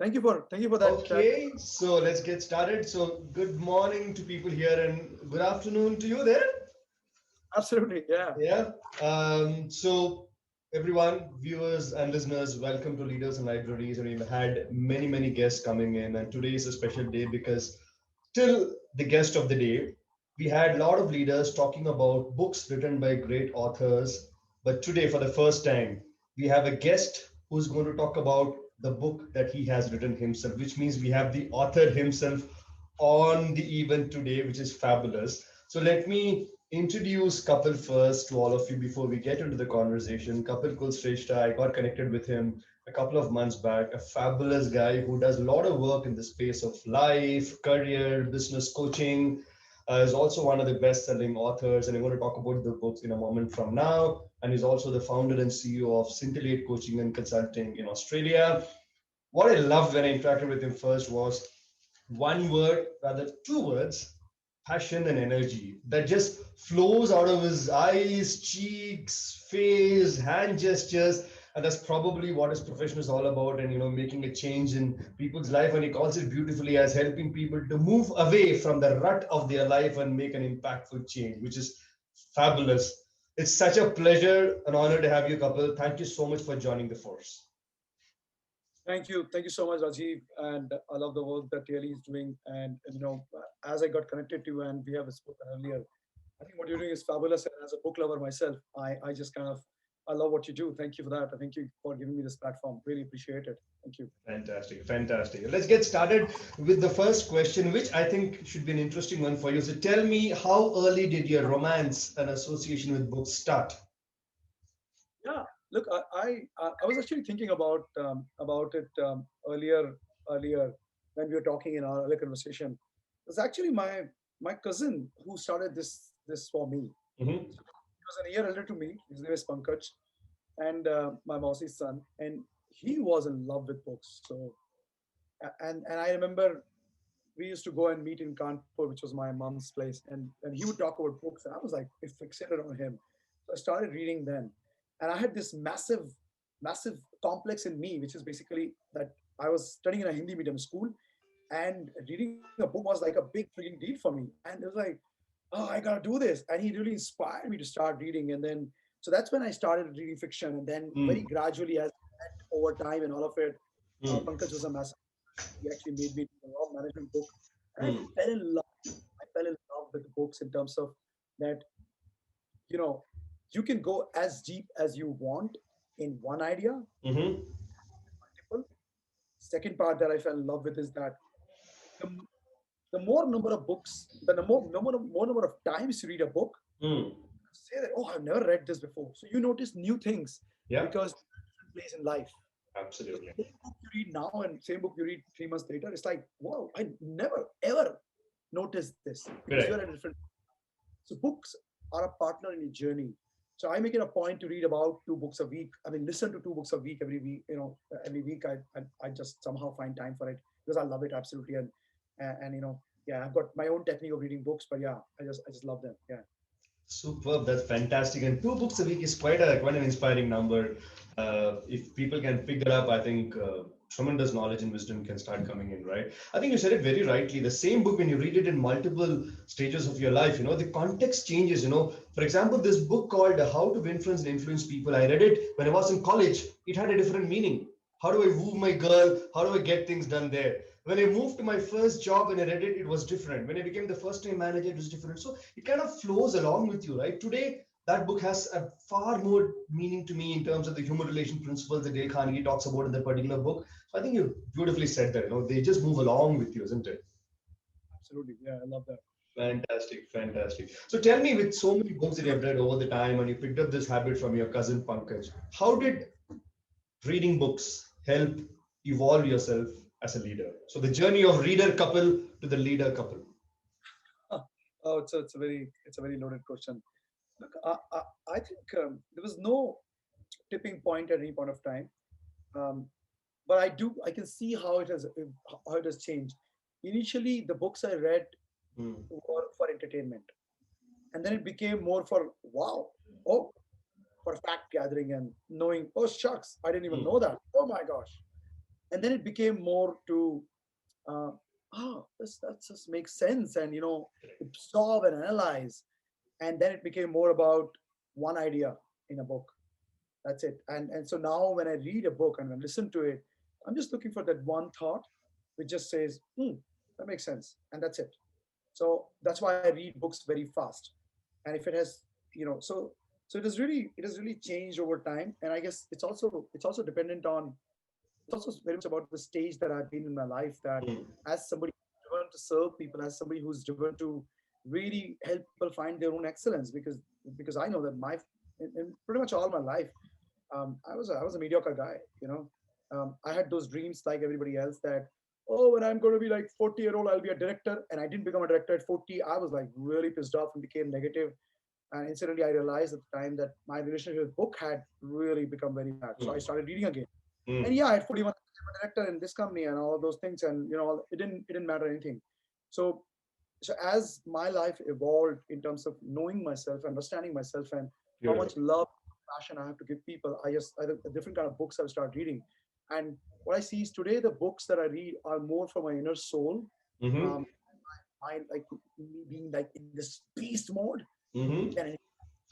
thank you for that. Okay, so let's get started. So good morning to people here and good afternoon to you there. Absolutely, yeah. Yeah. So everyone, viewers and listeners, welcome to Leaders and Libraries. And we've had many guests coming in, and today is a special day because till the guest of the day, we had a lot of leaders talking about books written by great authors. But today, for the first time, we have a guest who's going to talk about the book that he has written himself, which means we have the author himself on the event today, which is fabulous. So let me introduce Kapil first to all of you before we get into the conversation. Kapil Kulshreshtha, I got connected with him a couple of months back, a fabulous guy who does a lot of work in the space of life, career, business coaching. Is also one of the best-selling authors, and I'm going to talk about the books in a moment from now. And he's also the founder and CEO of Scintillate Coaching and Consulting in Australia. What I loved when I interacted with him first was one word, rather two words, passion and energy that just flows out of his eyes, cheeks, face, hand gestures. And that's probably what his profession is all about, and making a change in people's life. And he calls it beautifully as helping people to move away from the rut of their life and make an impactful change, which is fabulous. It's such a pleasure, an honor to have you, Kapil. Thank you so much for joining the force. Thank you so much, Rajiv, and I love the work that really is doing. And as I got connected to you, and we have spoken earlier, I think what you're doing is fabulous. And as a book lover myself, I just kind of I love what you do. Thank you for that. I thank you for giving me this platform. Really appreciate it. Thank you. Fantastic. Let's get started with the first question, which I think should be an interesting one for you. So tell me, how early did your romance and association with books start? Yeah, look, I was actually thinking about it earlier when we were talking in our other conversation. It was actually my cousin who started this for me. Hmm. He was a year elder to me. His name is Pankaj, and my Mausi's son, and he was in love with books. So and I remember we used to go and meet in Kanpur, which was my mom's place, and he would talk about books, and I was like fixated on him. So I started reading then, and I had this massive complex in me, which is basically that I was studying in a Hindi medium school, and reading a book was like a big freaking deal for me, and it was like, oh, I gotta do this, and he really inspired me to start reading, and then so that's when I started reading fiction, and then very Mm, gradually as over time and all of it, mm, Pankaj was a massive. He actually made me a law management book, and I mm, fell in love. I fell in love with books in terms of that, you know, you can go as deep as you want in one idea, mm-hmm, multiple. Second part that I fell in love with is that the, the more number of books, more number of times you read a book, mm. say that, oh, I've never read this before. So you notice new things Yeah, because different place in life. So absolutely. same book you read now and same book you read 3 months later, it's like, wow, I never ever noticed this because you're at a Correct. different. So books are a partner in your journey. So I make it a point to read about 2 books a week. I mean, listen to 2 books a week every week. Every week I just somehow find time for it because I love it absolutely. And yeah, I've got my own technique of reading books, but yeah, I just love them. Yeah. Superb, that's fantastic. And two books a week is quite an inspiring number. If people can pick that up, I think tremendous knowledge and wisdom can start coming in, right? I think you said it very rightly. The same book, when you read it in multiple stages of your life, the context changes. For example, this book called How to Influence and Influence People. I read it when I was in college. It had a different meaning. How do I woo my girl? How do I get things done there? When I moved to my first job and I read it, it was different. When I became the first time manager, it was different. So it kind of flows along with you, right? Today, that book has a far more meaning to me in terms of the human relation principles that Dale Carnegie talks about in that particular book. So I think you beautifully said that. They just move along with you, isn't it? Absolutely. Yeah, I love that. Fantastic. So tell me, with so many books that you've read over the time, and you picked up this habit from your cousin Pankaj, how did reading books help evolve yourself as a leader? So the journey of reader couple to the leader couple. Oh, it's a very loaded question. Look, I think there was no tipping point at any point of time. Um, but I can see how it has changed. Initially, the books I read Hmm. were for entertainment, and then it became more for wow, oh, for fact gathering and knowing. Oh shucks, I didn't even Hmm. know that. Oh my gosh! and then it became more to uh, this that just makes sense, and absorb and analyze, and then it became more about one idea in a book. That's it. And so now when I read a book and I listen to it, I'm just looking for that one thought which just says, that makes sense, and that's it. So that's why I read books very fast. And if it has, so it has really changed over time. And I guess it's also dependent on, it's also very much about the stage that I've been in my life, that Mm. as somebody who's driven to serve people, as somebody who's driven to really help people find their own excellence, because I know that in pretty much all my life, I was a mediocre guy. I had those dreams like everybody else, that, oh, when I'm going to be like 40-year-old, I'll be a director, and I didn't become a director at 40. I was like really pissed off and became negative. And incidentally, I realized at the time that my relationship with book had really become very bad. So I Mm. started reading again. And Mm. yeah, at 41, I'm a director in this company and all those things, and it didn't matter anything. So as my life evolved in terms of knowing myself, understanding myself, and how Beautiful. much love, passion I have to give people, a different kind of books I've started reading. And what I see is today the books that I read are more for my inner soul, Mm-hmm. um, mind, like me being like in this beast mode Mm-hmm. than any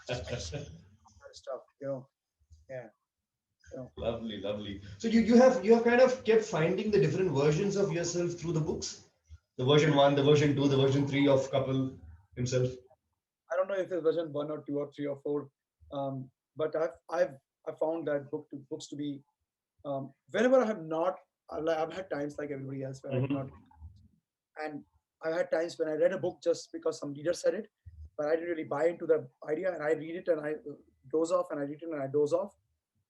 just meditation kind of stuff. Yeah, Lovely, lovely. So you have kind of kept finding the different versions of yourself through the books. The version one, the version two, the version three of Kapil himself. I don't know if it's version 1 or 2 or 3 or 4, but I've found that books to be, whenever I have not, I've had times like everybody else where I did not, Mm-hmm. and I've had times when I read a book just because some leader said it, but I didn't really buy into the idea, and I read it and I doze off, and I read it and I doze off,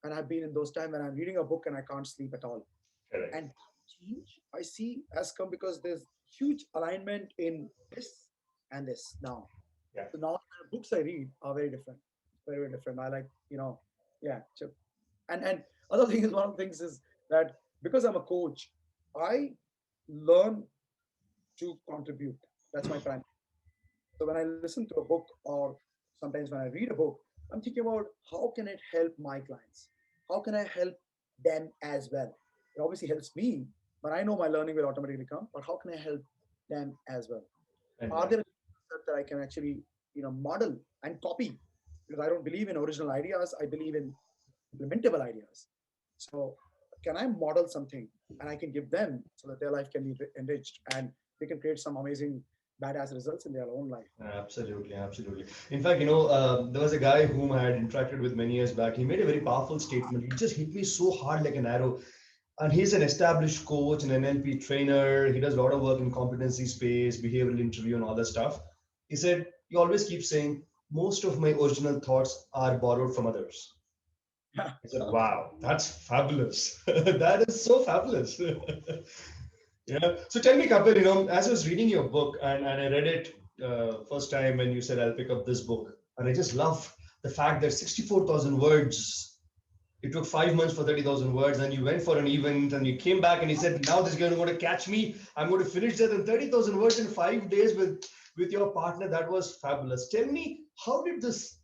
and I've been in those times when I'm reading a book and I can't sleep at all. Correct. And change I see has come because there's huge alignment in this and this now. Yeah. So now the books I read are very different, very, very different. I like, yeah. So, and other thing is, one of the things is that because I'm a coach, I learn to contribute. That's my prime. So when I listen to a book, or sometimes when I read a book, I'm thinking about how can it help my clients? How can I help them as well? It obviously helps me, but I know my learning will automatically come. But how can I help them as well? Are there Fantastic. concepts that I can actually, model and copy? Because I don't believe in original ideas. I believe in implementable ideas. So can I model something and I can give them so that their life can be enriched and they can create some amazing badass results in their own life? Absolutely, absolutely. In fact, there was a guy whom I had interacted with many years back. He made a very powerful statement. It just hit me so hard like an arrow. And he's an established coach, an NLP trainer. He does a lot of work in competency space, behavioral interview, and all that stuff. He said, "You always keep saying, most of my original thoughts are borrowed from others." I said, "Wow, that's fabulous. That is so fabulous." Yeah. So tell me, Kapil, as I was reading your book and I read it first time when you said, "I'll pick up this book." And I just love the fact that 64,000 words. It took 5 months for 30,000 words, and you went for an event and you came back and you said, "Now this is going to catch me. I'm going to finish that in 30,000 words in 5 days with your partner." That was fabulous. Tell me, how did this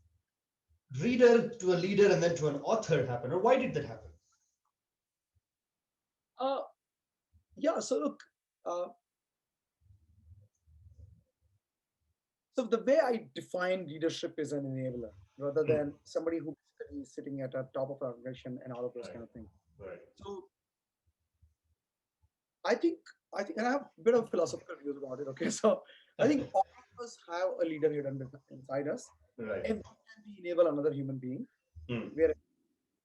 reader to a leader and then to an author happen, or why did that happen? Uh, yeah. So look, uh, so the way I define leadership is an enabler rather Hmm. than somebody who basically is sitting at the top of an organization and all of those Right, kind of things. right. So I think and I have a bit of philosophical views about it. Okay, so I think all of us have a leader hidden inside us. Right. Everyone can be enable another human being. Hmm. Where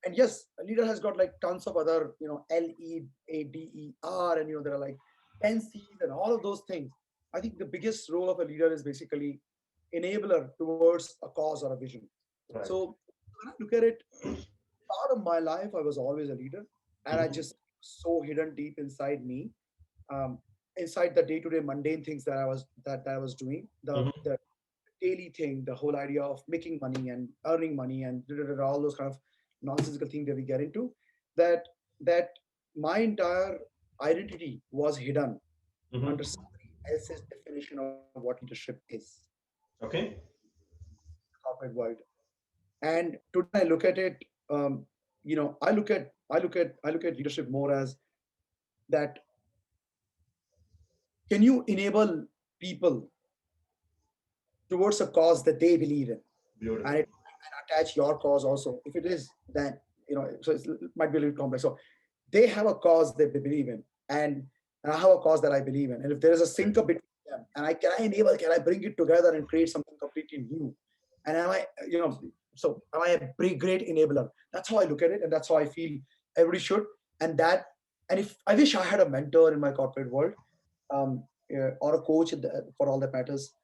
and yes, a leader has got like tons of other, LEADER, and there are like 10 C's and all of those things. I think the biggest role of a leader is basically enabler towards a cause or a vision. Right. So when I look at it, part of my life, I was always a leader, and I Mhm. just so hidden deep inside me, um, inside the day-to-day mundane things that I was doing, Mhm. the daily thing, the whole idea of making money and earning money and all those kind of nonsensical things that we get into, that that my entire identity was hidden Mhm. under somebody else's definition of what leadership is, Okay. corporate world. And today when I look at it, I look at leadership more as that can you enable people towards a cause that they believe in, and Beautiful. and attach your cause also. If it is, then so it might be a little complex. So they have a cause that they believe in, and I have a cause that I believe in. And if there is a sync up between them, and can I bring it together and create something completely new? And am I, so am I a great enabler? That's how I look at it, and that's how I feel everybody should. And that, and if I wish I had a mentor in my corporate world, or a coach for all that matters,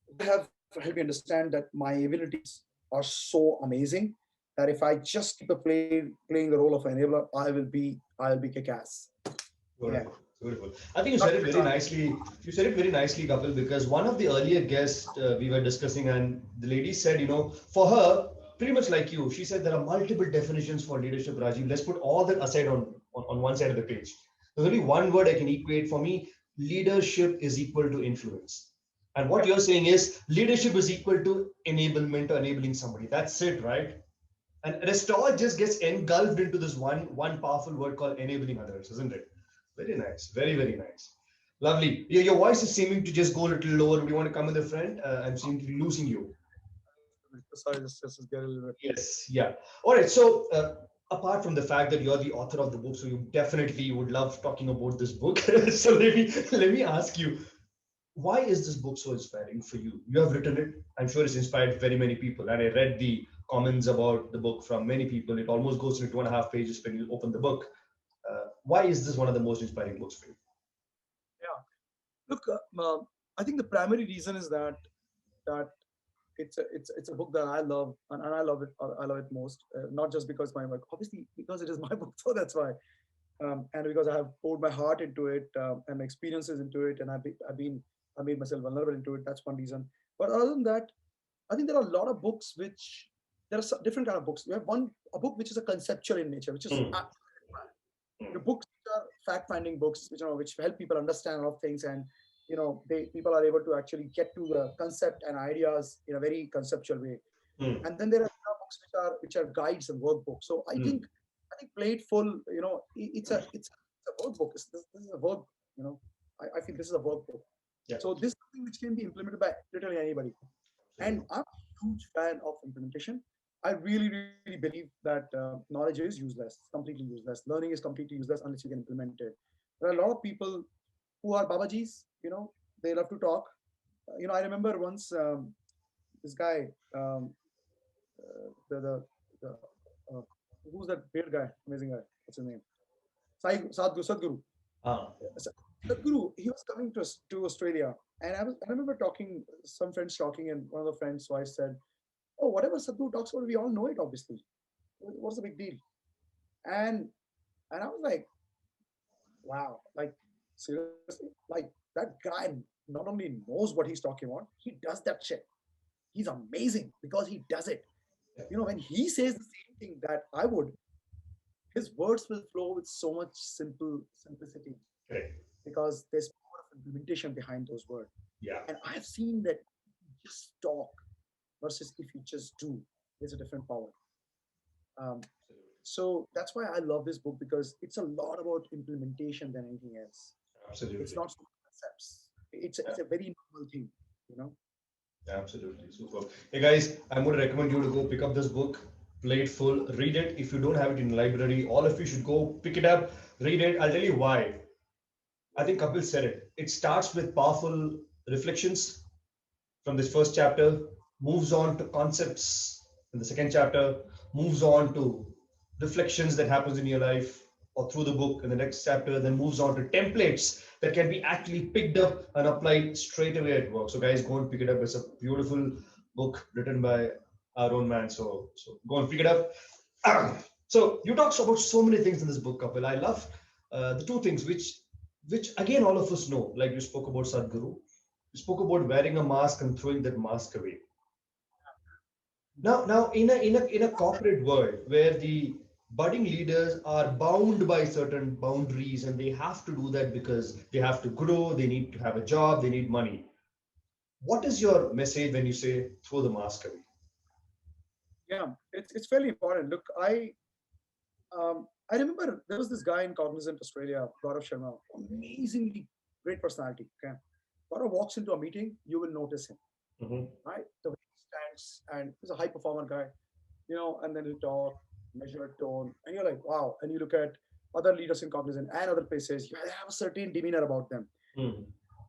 would have helped me understand that my abilities are so amazing that if I just keep playing the role of an enabler, I'll be kick ass. Yeah. Beautiful, beautiful. I think you Not said it every very time. nicely. You said it very nicely, Kapil, because one of the earlier guests we were discussing, and the lady said, for her, pretty much like you, she said there are multiple definitions for leadership, Rajiv. Let's put all that aside on one side of the page. There's only one word I can equate for me: leadership is equal to influence. And what Yep. you're saying is leadership is equal to enablement or enabling somebody. That's it, right? And rest all just gets engulfed into this one powerful word called enabling others, isn't it? Very nice, very very nice, lovely. Your voice is seeming to just go a little lower. Would you want to come with a friend? I'm seeming to be losing you. Sorry, just get a little bit. Yes, yeah. All right. So apart from the fact that you're the author of the book, so you definitely would love talking about this book. So let me ask you, why is this book so inspiring for you? You have written it. I'm sure it's inspired very many people. And I read the comments about the book from many people. It almost goes into 2.5 pages when you open the book. Why is this one of the most inspiring books for you? Yeah. Look, I think the primary reason is that it's a book that I love, and I love it. I love it most, not just because my work, obviously because it is my book, so that's why. And because I have poured my heart into it, and my experiences into it, and I made myself vulnerable into it. That's one reason. But other than that, I think there are a lot of books which there are different kind of books. We have a book which is a conceptual in nature, which is Mm, the mm, books are fact finding books, which help people understand a lot of things, and they people are able to actually get to the concept and ideas in a very conceptual way. mm, And then there are other books which are guides and workbooks. So mm. I think Played Full, it's a workbook. This is a work. You know, I feel this is a workbook. Yeah, So this is something which can be implemented by literally anybody. And absolutely. I'm a huge fan of implementation. I really, really believe that knowledge is useless, completely useless. Learning is completely useless unless you can implement it. There are a lot of people who are Babajis, they love to talk. I remember once this guy, the who's that weird guy, amazing guy? What's his name? Sadhguru. Ah, Sadhguru, he was coming to Australia, and I remember talking, some friends talking, and one of the friends' wife said, "Oh, whatever Sadhguru talks about, we all know it, obviously. What's the big deal?" And and I was like, "Wow, like seriously, like that guy not only knows what he's talking about, he does that shit. He's amazing because he does it. yeah, When he says the same thing that I would, his words will flow with so much simplicity correct. because there's power of implementation behind those words. Yeah, And I've seen that just talk versus if you just do, there's a different power. Um, so that's why I love this book because it's a lot about implementation than anything else. It's absolutely. not so much concepts. Yeah, It's a very normal thing, you know. absolutely. Super. Hey guys, I'm going to recommend you to go pick up this book, Play It Full, read it. If you don't have it in the library, all of you should go pick it up, read it. I'll tell you why. I think Kapil said it. It starts with powerful reflections from this first chapter, moves on to concepts in the second chapter, moves on to reflections that happens in your life or through the book in the next chapter, then moves on to templates that can be actually picked up and applied straight away at work. So guys, go and pick it up. It's a beautiful book written by our own man. So go and pick it up. So you talk about so many things in this book, Kapil. I love the two things which again all of us know. Like you spoke about Sadhguru, you spoke about wearing a mask and throwing that mask away. Now in a corporate world where the budding leaders are bound by certain boundaries and they have to do that because they have to grow, they need to have a job, they need money. What is your message when you say throw the mask away? Yeah, it's fairly important. Look, I I remember there was this guy in Cognizant Australia, Gaurav Sharma, amazingly great personality. Okay. Gaurav walks into a meeting, you will notice him, Hmm. right? The way he stands, and he's a high performer guy, and then he'll talk, measured tone, and you're like, wow. And you look at other leaders in Cognizant and other places, you have a certain demeanor about them. Hmm.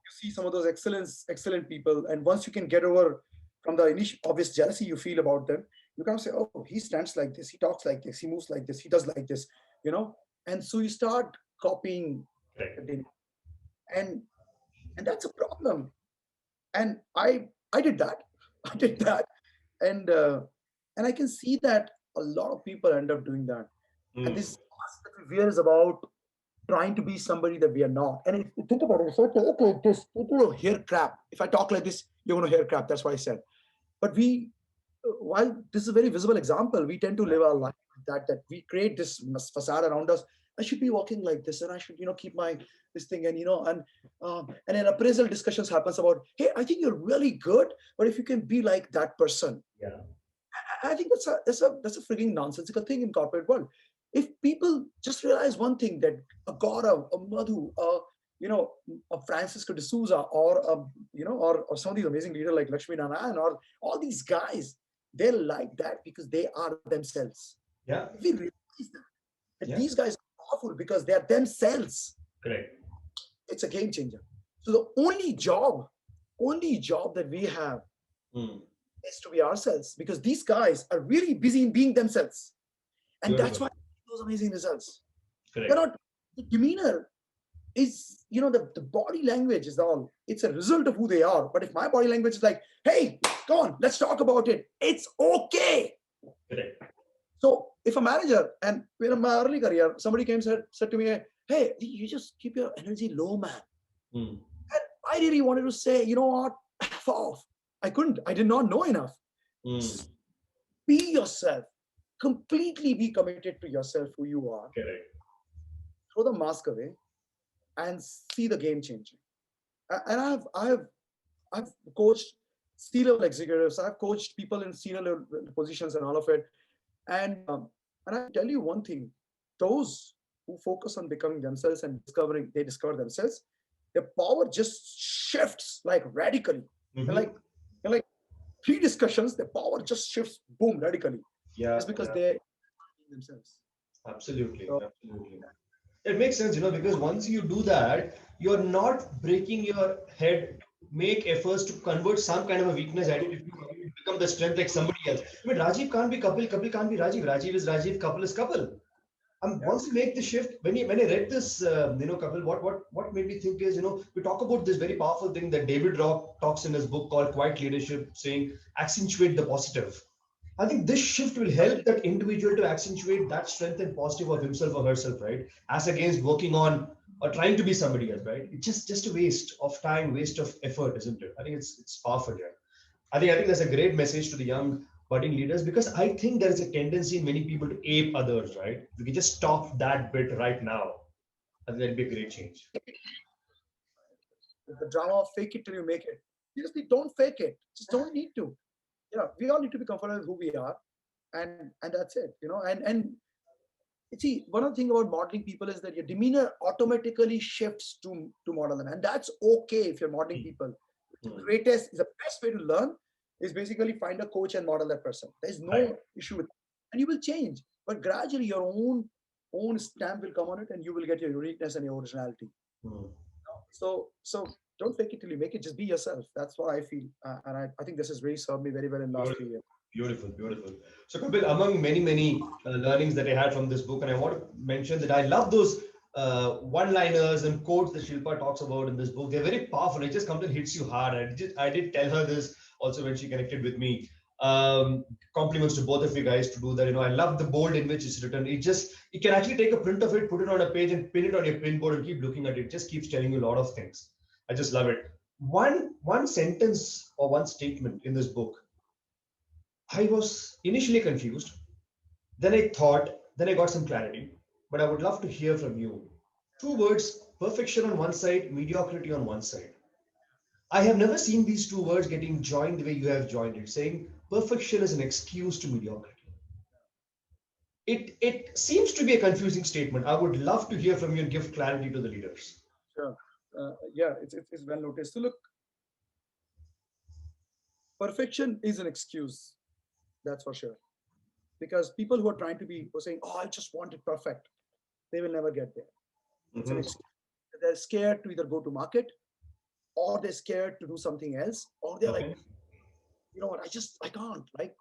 You see some of those excellent people, and once you can get over from the initial obvious jealousy you feel about them, you kind of say, oh, he stands like this, he talks like this, he moves like this, he does like this, you know and so you start copying the Correct. demeanor. And and that's a problem. And I did that. I did that. And uh, and I can see that a lot of people end up doing that. And Hmm. this aspect we fear is about trying to be somebody that we are not. And if you think about it, if I talk like this, people will hear crap. If I talk like this, you're going to hear crap. That's what I said. But while this is a very visible example, we tend to live our life like that we create this facade around us. I should be walking like this, and I should, keep my this thing, and in appraisal discussions happens about, hey, I think you're really good, but if you can be like that person, Yeah. I think that's a freaking nonsensical thing in corporate world. If people just realize one thing, that a Gaurav, a Madhu, you know, a Francisco de Souza, or some of these amazing leaders like Lakshmi Narayan, or all these guys, they're like that because they are themselves. Yeah. If we realize that Yeah. these guys are powerful because they are themselves, Correct. it's a game changer. So the only job that we have Hmm. is to be ourselves, because these guys are really busy in being themselves. And that's Beautiful. why those amazing results. They're Correct. not, the demeanor is, the body language is all, it's a result of who they are. But if my body language is like, hey, go on, let's talk about it, it's okay. Correct. So if a manager, and in my early career, somebody came and said to me, hey, you just keep your energy low, man. Hmm. And I really wanted to say, you know what, F off. I couldn't, I did not know enough. Hmm. Be yourself, completely be committed to yourself, who you are. Correct. Throw the mask away and see the game changing. And I've coached C-level executives, I've coached people in senior level positions and all of it. And I can tell you one thing: those who focus on becoming themselves and they discover themselves, their power just shifts like radically. And Hmm. like three discussions, their power just shifts, boom, radically. Yeah. It's because Yeah. they themselves. Absolutely. So Absolutely. It makes sense, because once you do that, you're not breaking your head to make efforts to convert some kind of a weakness identity to become the strength like somebody else. I mean, Rajiv can't be Kapil, Kapil can't be Rajiv, Rajiv is Rajiv, Kapil is Kapil. yeah, Once you make the shift, when I read this, Kapil, what made me think is, we talk about this very powerful thing that David Rock talks in his book called Quiet Leadership, saying accentuate the positive. I think this shift will help that individual to accentuate that strength and positive of himself or herself, right? As against working on or trying to be somebody else, right? It's just a waste of time, waste of effort, isn't it? I think it's powerful, yeah. I think that's a great message to the young budding leaders, because I think there is a tendency in many people to ape others, right? If we can just stop that bit right now, I think that'd be a great change. the drama of fake it till you make it. Seriously, don't fake it. Just don't need to. We all need to be comfortable with who we are, and that's it. And see, one of the thing about modeling people is that your demeanor automatically shifts to model them, and that's okay if you're modeling people. The Hmm. greatest, the best way to learn is basically find a coach and model that person. There's Right. no issue with it. And you will change, but gradually your own stamp will come on it, and you will get your uniqueness and your originality. Hmm. So don't fake it till you make it. Just be yourself. That's what I feel, and I think this has really served me very well in the last Beautiful, few years. beautiful, beautiful. So, Kapil, among many, many learnings that I had from this book, and I want to mention that I love those one-liners and quotes that Shilpa talks about in this book. They're very powerful. It just comes and hits you hard. I did tell her this also when she connected with me. Compliments to both of you guys to do that. I love the bold in which it's written. You can actually take a print of it, put it on a page, and pin it on your pinboard and keep looking at it. It just keeps telling you a lot of things. I just love it. One sentence or one statement in this book, I was initially confused. Then I thought, then I got some clarity. But I would love to hear from you. Two words: perfection on one side, mediocrity on one side. I have never seen these two words getting joined the way you have joined it, saying perfection is an excuse to mediocrity. it seems to be a confusing statement. I would love to hear from you and give clarity to the leaders. Sure. Yeah, it's well noticed. So look, perfection is an excuse. That's for sure. Because people who are trying to be, who are saying, "Oh, I just want it perfect," they will never get there. It's an Hmm. excuse. They're scared to either go to market, or they're scared to do something else, or they're like, Okay. you know what, I can't. Like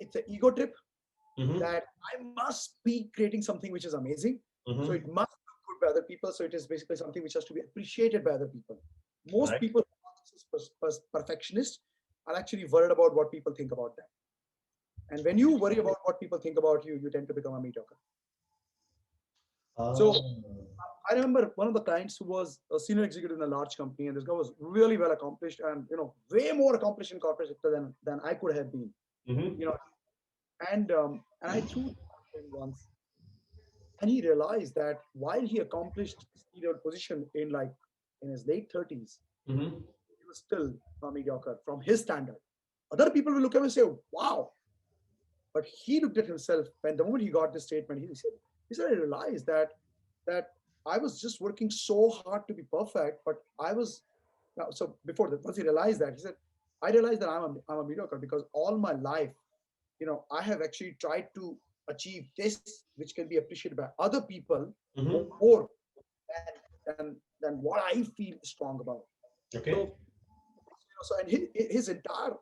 it's an ego trip Hmm. that I must be creating something which is amazing. So Hmm. it must look good by other people. So it is basically something which has to be appreciated by other people. Most Right. people who are perfectionists are actually worried about what people think about them. And when you worry about what people think about you, you tend to become a mediocre. Ah. So I remember one of the clients who was a senior executive in a large company, and this guy was really well accomplished and way more accomplished in corporate sector than I could have been. Hmm. You know, and I threw it to him once, and he realized that while he accomplished senior position in his late 30s, Hmm. he was still a mediocre from his standard. Other people will look at him and say, "Wow," but he looked at himself when the moment he got this statement, he said, "I realized that I was just working so hard to be perfect, but I was now." So before that, once he realized that, he said, "I realized that I'm a mediocre because all my life, I have actually tried to achieve this, which can be appreciated by other people Hmm. more than what I feel strong about." Okay. So and his entire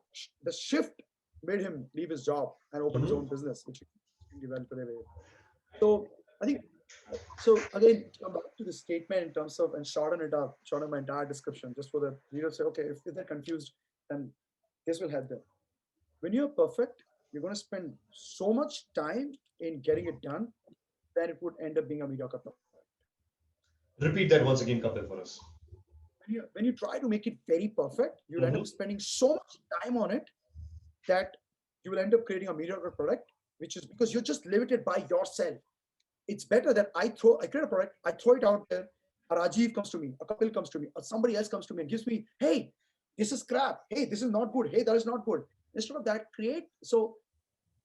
the shift made him leave his job and open his own Hmm. business, which he extremely well today with. So I think so. Again, to come back to the statement in terms of and shorten it up, shorten my entire description, just for the reader to say, okay, if they're confused, then this will help them. When you're perfect, you're going to spend so much time in getting it done, then it would end up being a mediocre product. Repeat that once again, Kapil, for us. When you try to make it very perfect, you'll end Hmm. up spending so much time on it that you will end up creating a mediocre product, which is because you're just limited by yourself. It's better that I create a product, I throw it out there, a Rajiv comes to me, a Kapil comes to me, or somebody else comes to me and gives me, hey, this is crap, hey, this is not good, hey, that is not good. Instead of that, create so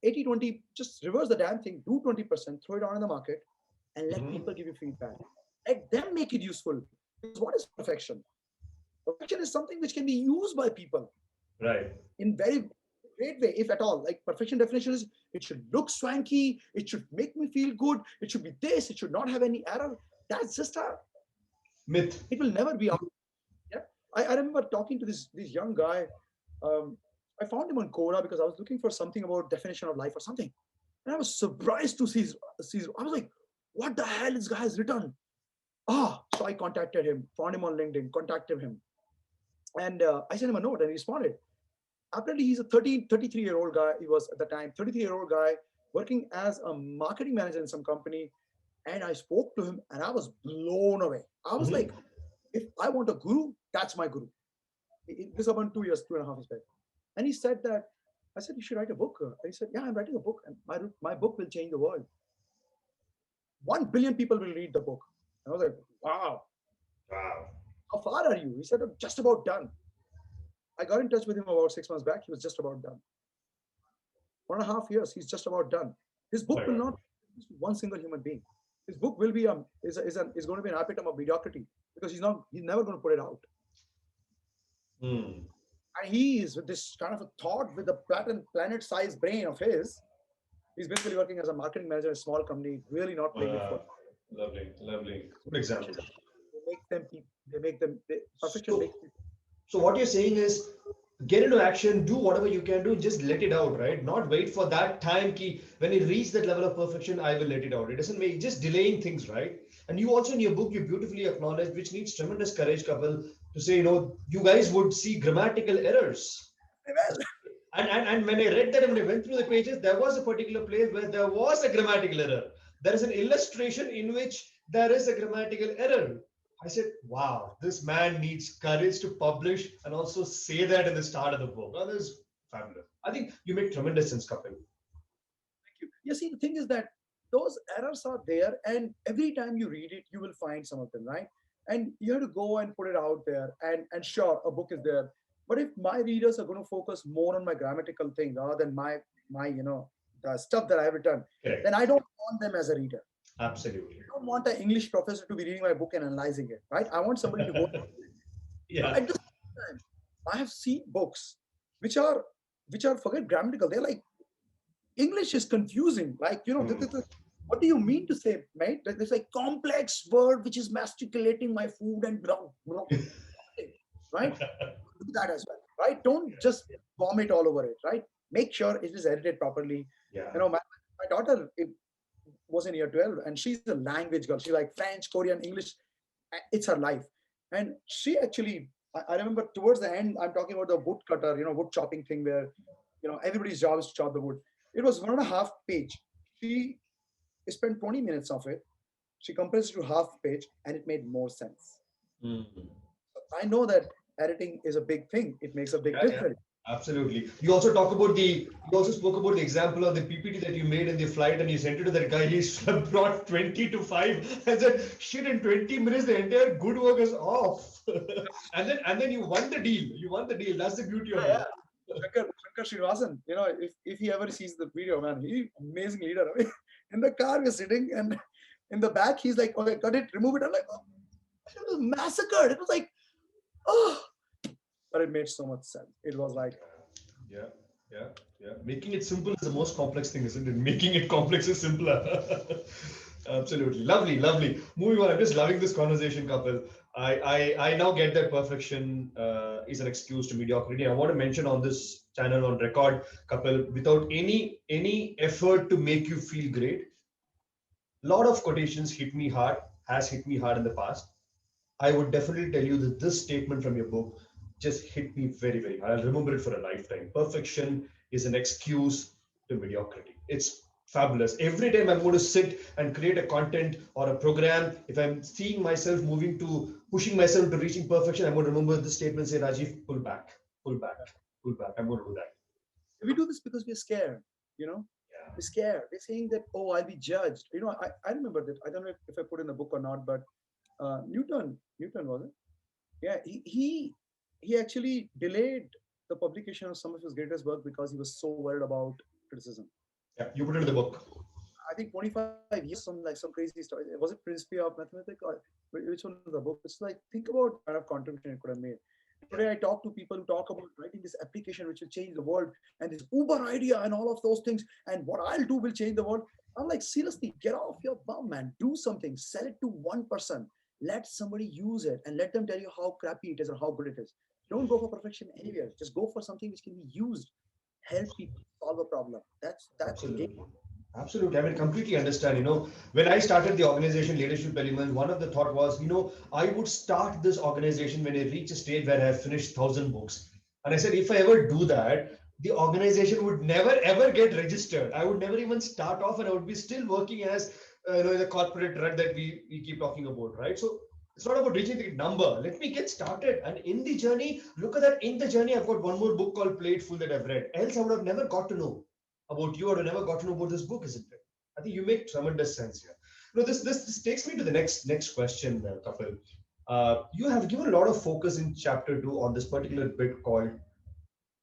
80-20, just reverse the damn thing, do 20%, throw it on in the market, and let Hmm. people give you feedback. Let them make it useful. Because what is perfection? Perfection is something which can be used by people Right. in very great way, if at all. Like perfection definition is it should look swanky, it should make me feel good, it should be this, it should not have any error. That's just a Myth. it will never be out. Yeah. I remember talking to this young guy. Um, I found him on Quora because I was looking for something about definition of life or something. And I was surprised to see I was like, what the hell this guy has written? So I contacted him, found him on LinkedIn, contacted him. And I sent him a note and he responded. Apparently he's a 33-year-old guy. He was at the time 33-year-old guy working as a marketing manager in some company. And I spoke to him and I was blown away. I was like, Hmm. if I want a guru, that's my guru. This about 2 years, 2.5 years back. And he said that, I said, you should write a book. And he said, yeah, I'm writing a book and my book will change the world. 1 billion people will read the book. And I was like, wow, Wow. how far are you? He said, I'm just about done. I got in touch with him about 6 months back. He was just about done. 1.5 years, he's just about done. His Oh my book will God. not reach one single human being. His book will be is going to be an epitome of mediocrity because he's never going to put it out. Hmm. And he is with this kind of a thought with the planet-sized brain of his. He's basically working as a marketing manager in a small company, really not playing it for Lovely, lovely. Good perfection. example. Perfection So, makes people. so what you're saying is get into action, do whatever you can do, just let it out, right? Not wait for that time key. When you reach that level of perfection, I will let it out. It doesn't make just delaying things, right? And you also in your book, you beautifully acknowledge, which needs tremendous courage, Kapil, to say, you guys would see grammatical errors. Well, And when I read that and when I went through the pages, there was a particular place where there was a grammatical error. There is an illustration in which there is a grammatical error. I said, wow, this man needs courage to publish and also say that in the start of the book. That is fabulous. I think you make tremendous sense, Kapil. you see, the thing is that those errors are there, and every time you read it, you will find some of them, right? And you have to go and put it out there. And sure, a book is there, but if my readers are going to focus more on my grammatical thing rather than my the stuff that I've written, Correct. then I don't want them as a reader. Absolutely. I don't want an English professor to be reading my book and analyzing it, right? I want somebody to go. Yeah. At the same time, I have seen books which are forget grammatical. They're like English is confusing. Like Hmm. what do you mean to say, mate? There's like complex word which is masticulating my food and right? Do that as well, right? Don't just vomit all over it, right? Make sure it is edited properly. Yeah. My daughter was in year 12 and she's a language girl. She's like French, Korean, English. It's her life. And she actually, I remember towards the end, I'm talking about the wood cutter, wood chopping thing where, everybody's job is to chop the wood. It was 1.5 page. She spent 20 minutes of it. She compressed it to half page and it made more sense. Hmm. I know that editing is a big thing. It makes a big Yeah, yeah, difference. absolutely. You also talk about you also spoke about the example of the PPT that you made in the flight and you sent it to that guy. He's brought 20 to 5 and said, shit, in 20 minutes, the entire good work is off. And then you won the deal. You won the deal. That's the beauty of Yeah, it. yeah. Shankar Srinivasan, if he ever sees the video, man, he amazing leader. I mean, in the car, we're sitting and in the back, he's like, okay, cut it, remove it. I'm like, oh, it was massacred. It was like, oh, but it made so much sense. It was like, Yeah, yeah, yeah. Making it simple is the most complex thing, isn't it? Making it complex is simpler. Absolutely. Lovely, lovely. Moving on. I'm just loving this conversation, Kapil. I now get that perfection is an excuse to mediocrity. I want to mention on this channel on record, Kapil, without any effort to make you feel great. A lot of quotations hit me hard, has hit me hard in the past. I would definitely tell you that this statement from your book just hit me very, very hard. I'll remember it for a lifetime. Perfection is an excuse to mediocrity. It's fabulous. Every time I'm going to sit and create a content or a program, if I'm seeing myself moving to pushing myself to reaching perfection, I'm going to remember this statement, say, Rajiv, pull back, pull back, pull back. I'm going to do that. we do this because we're scared, you know? Yeah. We're scared. We're saying that, oh, I'll be judged. I remember that. I don't know if I put in the book or not, but Newton was it? Yeah, he actually delayed the publication of some of his greatest work because he was so worried about criticism. Yeah. You put it in the book. I think 25 years, some crazy story. Was it Principia of Mathematics or which one of the book? It's like think about the kind of contribution it could have made. And Yeah. today I talk to people who talk about writing this application which will change the world and this Uber idea and all of those things and what I'll do will change the world. I'm like seriously, get off your bum, man. Do something. Sell it to one person. Let somebody use it and let them tell you how crappy it is or how good it is. Don't go for perfection anywhere. Just go for something which can be used. Help people solve a problem. That's the game. Absolutely. Absolutely. I mean, completely understand. When I started the organization Leadership Elements, one of the thought was, I would start this organization when I reach a stage where I have finished 1,000 books. And I said, if I ever do that, the organization would never ever get registered. I would never even start off and I would be still working as, the corporate rut that we keep talking about, right? So it's not about reaching the number. Let me get started. And in the journey, look at that. In the journey, I've got one more book called Plateful that I've read. Else I would have never got to know about you or never got to know about this book, isn't it? I think you make tremendous sense here. This takes me to the next question, Kapil. You have given a lot of focus in chapter 2 on this particular bit called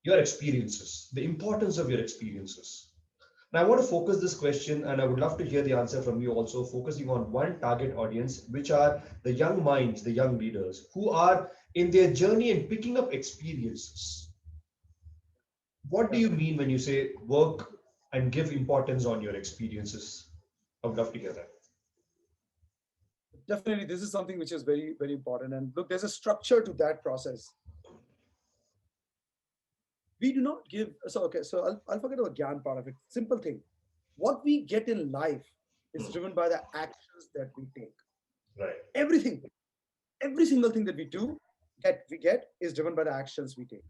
your experiences, the importance of your experiences. Now, I want to focus this question, and I would love to hear the answer from you also, focusing on one target audience, which are the young minds, the young leaders who are in their journey and picking up experiences. What do Yeah. you mean when you say work and give importance on your experiences? I would love to hear that. Definitely this is something which is very very important and look there's a structure to that process. We do not give so okay so I'll forget about gyan part of it. Simple thing, what we get in life is driven by the actions that we take. Right. Everything, every single thing that we do that we get is driven by the actions we take.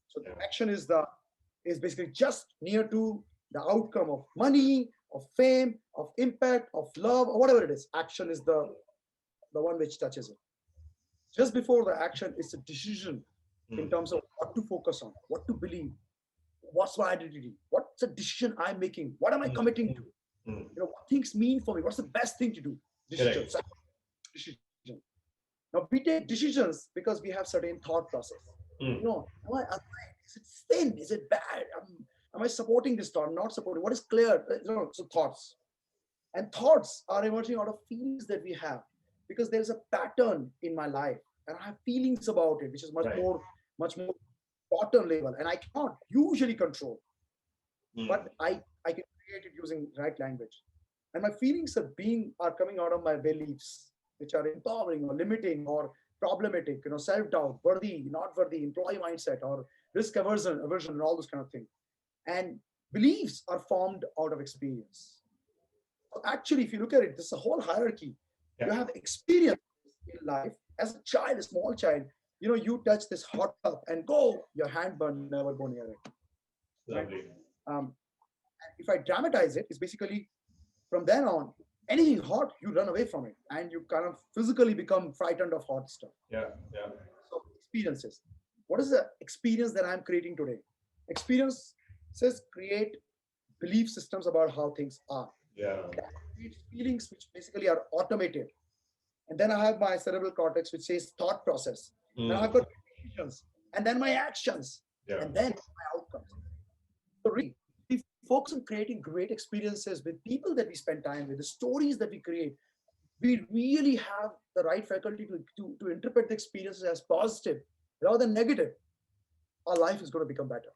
So Yeah. the action is basically just near to the outcome of money, of fame, of impact, of love, or whatever it is. Action is the one which touches it. Just before the action is a decision in Mm, terms of what to focus on, what to believe, what's my identity, what's the decision I'm making, what am I mm, committing to, mm. what things mean for me, what's the best thing to do. Correct. Decisions. Decision. Now we take decisions because we have certain thought process. Mm, Am I aligned? Is it sin? Is it bad? Am I supporting this thought? Not supporting. What is clear? So thoughts. And thoughts are emerging out of feelings that we have, because there's a pattern in my life and I have feelings about it, which is Right. much more bottom level, and I cannot usually control, but Mm. I can create it using right language. And my feelings are coming out of my beliefs, which are empowering or limiting or problematic, self-doubt, worthy, not worthy, employee mindset, or risk aversion, and all those kind of things. And beliefs are formed out of experience. So actually, if you look at it, this is a whole hierarchy. You Yeah. have experience in life as a child, a small child. You touch this hot cup and go, your hand burn, never go near it. Right? Lovely. Um, if I dramatize it, it's basically from then on, anything hot, you run away from it and you kind of physically become frightened of hot stuff. Yeah. Yeah. So, experiences. What is the experience that I'm creating today? Experiences create belief systems about how things are. Yeah. That creates feelings which basically are automated. And then I have my cerebral cortex, which says thought process. Then I've Mm. got decisions, and then my actions, Yeah. and then my outcomes. So really, we focus on creating great experiences with people that we spend time with, the stories that we create. We really have the right faculty to interpret the experiences as positive rather than negative. Our life is going to become better.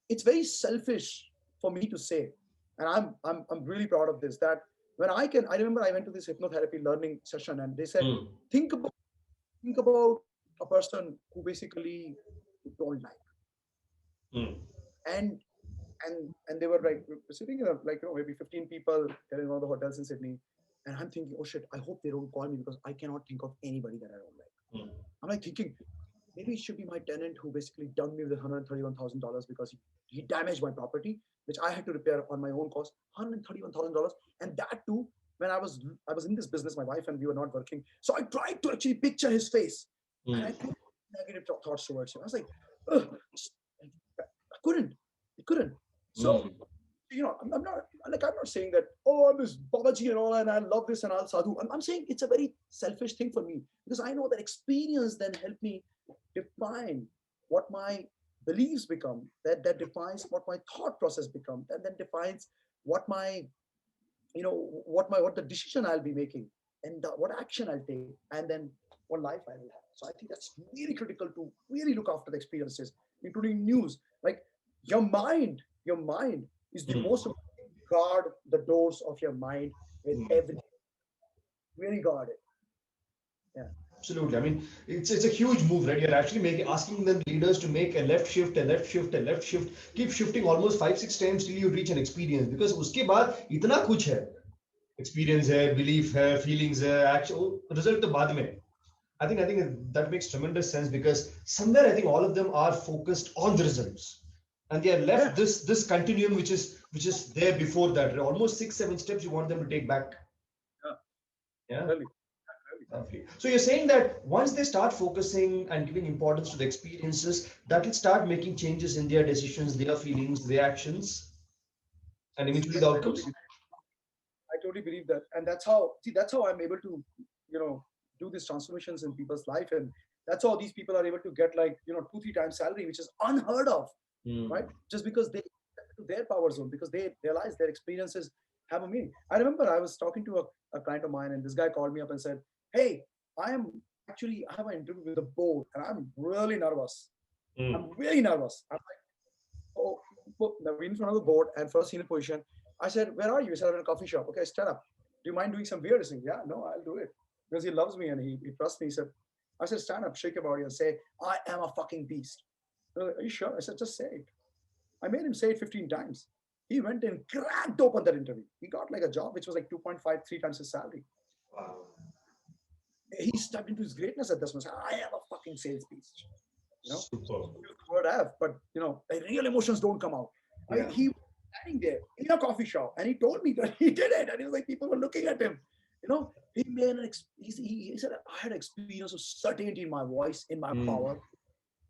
It's very selfish for me to say, and I'm really proud of this. That when I remember I went to this hypnotherapy learning session, and they said, Mm. think about think about a person who basically you don't like, Mm. and and they were like sitting in maybe 15 people in one of the hotels in Sydney, and I'm thinking, oh shit, I hope they don't call me because I cannot think of anybody that I don't like. Mm. I'm like thinking, maybe it should be my tenant who basically dumped me with $131,000 because he damaged my property, which I had to repair on my own cost, $131,000, and that too when I was in this business, my wife and we were not working. So I tried to actually picture his face, and I Mm. couldn't negative thoughts towards him. I was like, ugh, I couldn't, I couldn't. So Mm. I'm not saying that, oh, I'm this Babaji and all, and I love this and I'll sadhu. I'm saying it's a very selfish thing for me, because I know that experience then helped me define what my beliefs become, that defines what my thought process becomes, and then defines what my what the decision I'll be making, and what action I'll take, and then what life I will have. So I think that's really critical to really look after the experiences, including news. Like your mind is the Mm. most important. Guard the doors of your mind with Mm. everything. Really guard it. Yeah. Absolutely. I mean, it's a huge move, right? You're actually making asking the leaders to make a left shift, a left shift, a left shift, keep shifting almost 5 6 times till you reach an experience. Because उसके बाद इतना कुछ है, experience है, belief है, feelings है, actual result तो बाद में. I think that makes tremendous sense because somewhere I think all of them are focused on the results, and they are left Yeah. this continuum which is there before that. Almost 6 7 steps you want them to take back. Yeah. Yeah. Really. Really. Lovely. So you're saying that once they start focusing and giving importance to the experiences, that will start making changes in their decisions, their feelings, their actions, and eventually the I totally outcomes. I totally believe that, and that's how I'm able to, you know, do these transformations in people's life, and that's how these people are able to get like 2 3 times salary, which is unheard of, right? Hmm. Just because they to their power zone, because they realize their experiences have a meaning. I remember I was talking to a client of mine, and this guy called me up and said, "Hey, I have an interview with the board, and I'm really nervous. Hmm. I'm really nervous." I'm like, "Oh, now we're in front of the board and first senior position." I said, "Where are you?" He said, "I'm in a coffee shop." "Okay, stand up. Do you mind doing some weird thing?" "Yeah, no, I'll do it." Because he loves me and he trusts me. He said, I said, "Stand up, shake your body and say, I am a fucking beast." Like, "Are you sure?" I said, "Just say it." I made him say it 15 times. He went and cracked open that interview. He got like a job which was like 2.5, 3 times his salary. Wow. He stepped into his greatness at this moment. I am a fucking sales beast. You know, Super. use the word F, but the real emotions don't come out. Yeah. He was standing there in a coffee shop, and he told me that he did it, and he was like, people were looking at him. He made he said, "I had experience of certainty in my voice, in my Hmm. power.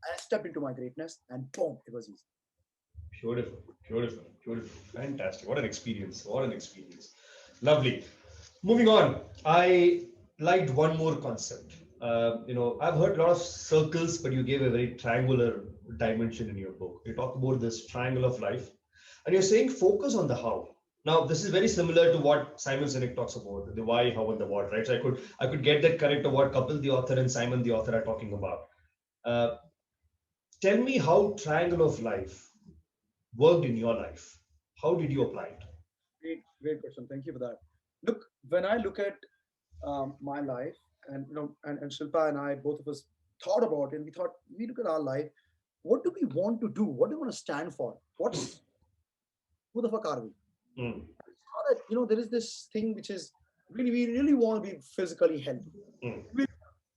I stepped into my greatness, and boom, it was easy." Beautiful, beautiful, beautiful. Fantastic. What an experience. What an experience. Lovely. Moving on. I liked one more concept. I've heard a lot of circles, but you gave a very triangular dimension in your book. You talk about this triangle of life, and you're saying focus on the how. Now, this is very similar to what Simon Sinek talks about, the why, how, and the what, right? So I could get that correct of what Kapil, the author, and Simon, the author, are talking about. Uh, Tell me how triangle of life worked in your life. How did you apply it? Great question. Thank you for that. Look, when I look at my life, and and Shilpa and I, both of us thought about it, and we thought, we look at our life, what do we want to do? What do we want to stand for? Who the fuck are we? Mm, I saw that, there is this thing which is really, we really want to be physically healthy. mm, We-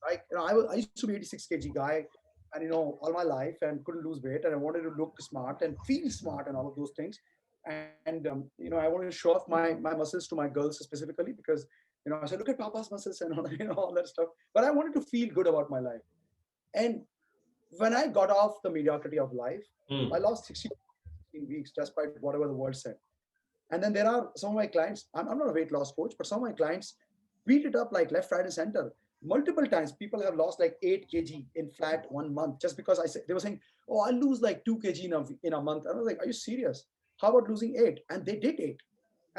Like, I used to be 86 kg guy, and all my life, and couldn't lose weight, and I wanted to look smart and feel smart and all of those things. And I wanted to show off my muscles to my girls specifically, because I said, look at Papa's muscles and all, all that stuff. But I wanted to feel good about my life. And when I got off the mediocrity of life, I mm. lost 16 weeks, despite whatever the world said. And then there are some of my clients, I'm not a weight loss coach, but some of my clients beat it up like left, right, and center. Multiple times, people have lost like 8 kg in flat 1 month, just because I said, they were saying, oh, I'll lose like 2 kg in a month. And I was like, are you serious? How about losing eight? And they did eight.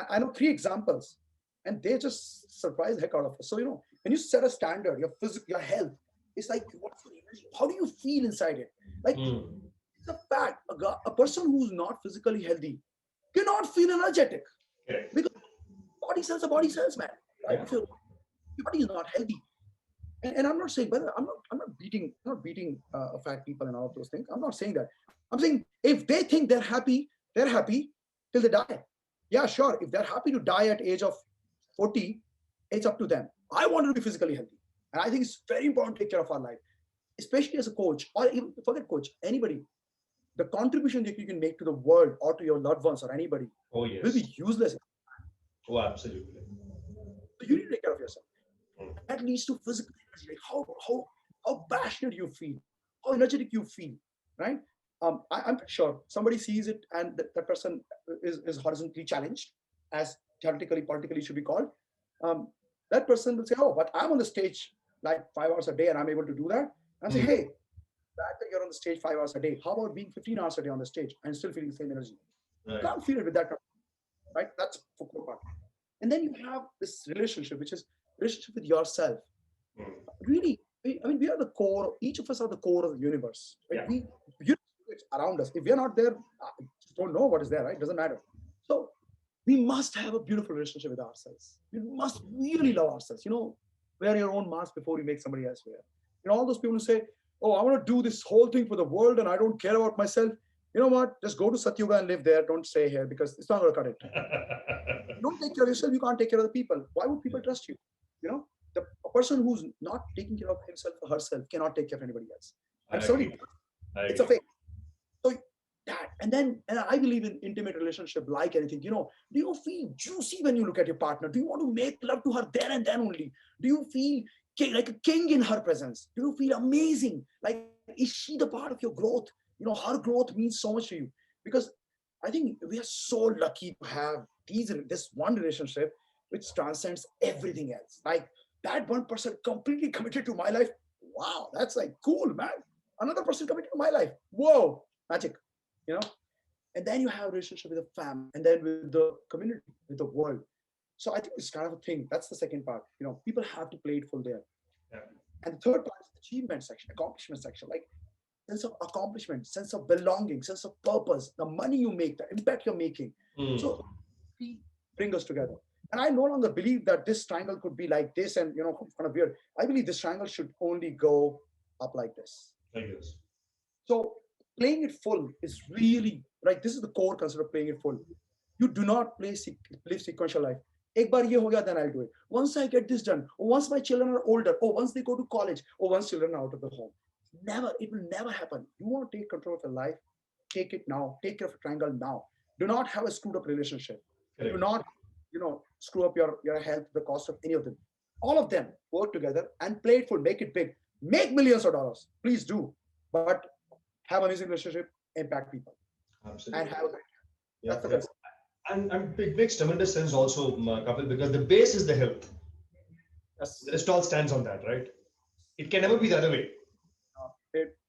I know three examples, and they just surprised the heck out of us. So, when you set a standard, your physical, your health, it's like, what's your energy? How do you feel inside it? Like, Mm. it's a fact. A person who's not physically healthy cannot feel energetic, Correct. because body cells are body cells, man. Right? Yeah. If your body is not healthy, and I'm not saying, brother, I'm not beating fat people and all of those things. I'm not saying that. I'm saying, if they think they're happy till they die. Yeah, sure. If they're happy to die at age of 40, it's up to them. I want to be physically healthy, and I think it's very important to take care of our life, especially as a coach, or even forget coach, anybody. The contribution that you can make to the world or to your loved ones or anybody Oh, will be yes. useless. Oh, absolutely. So you need to take care of yourself. Mm, That leads to physical energy, like how passionate you feel, how energetic you feel, right? I'm pretty sure somebody sees it, and that person is horizontally challenged, as theoretically, politically should be called. Um, that person will say, oh, but I'm on the stage like 5 hours a day and I'm able to do that. And I say, mm. hey, that you're on the stage 5 hours a day, how about being 15 hours a day on the stage and still feeling the same energy? You Right. can't feel it with that, right? That's the core part. And then you have this relationship, which is relationship with yourself. Mm. Really, we are the core. Each of us are the core of the universe, right? Yeah. It's around us. If we are not there, don't know what is there, right? Doesn't matter. So we must have a beautiful relationship with ourselves. We must really love ourselves. Wear your own mask before you make somebody else wear. All those people who say, oh, I want to do this whole thing for the world and I don't care about myself. You know what? Just go to Satyuga and live there. Don't stay here, because it's not going to cut it. You don't take care of yourself, you can't take care of the people. Why would people trust you? You know, a person who's not taking care of himself or herself cannot take care of anybody else. I And somebody, agree. I it's a agree. fake. So that, and I believe in intimate relationship like anything. Do you feel juicy when you look at your partner? Do you want to make love to her there and then only? Do you feel like a king in her presence? Do you feel amazing? Like, is she the part of your growth? Her growth means so much to you, because I think we are so lucky to have this one relationship which transcends everything else. Like, that one person completely committed to my life. Wow, that's like cool, man. Another person committed to my life. Whoa, magic. You know. And then you have a relationship with the family, and then with the community, with the world. So I think it's kind of a thing. That's the second part. People have to play it full there. Yeah. And the third part is the achievement section, accomplishment section, like sense of accomplishment, sense of belonging, sense of purpose, the money you make, the impact you're making. So Mm. we bring us together. And I no longer believe that this triangle could be like this and kind of weird. I believe this triangle should only go up like this. I guess. So playing it full is really like, this is the core concept of playing it full. You do not live sequential life. एक बार ये हो गया, then I'll do it. Once I get this done, or once my children are older, or once they go to college, or once children are out of the home. Never, it will never happen. You want to take control of your life, take it now. Take care of a triangle now. Do not have a screwed up relationship. Do Correct. not, screw up your health at the cost of any of them. All of them work together and play it full, make it big, make millions of dollars. Please do. But have an amazing relationship, impact people, and Absolutely. have a great. Yeah. That's the Yeah. concept. And it makes tremendous sense also, Kapil, because the base is the health. Yes. The rest all stands on that, right? It can never be the other way.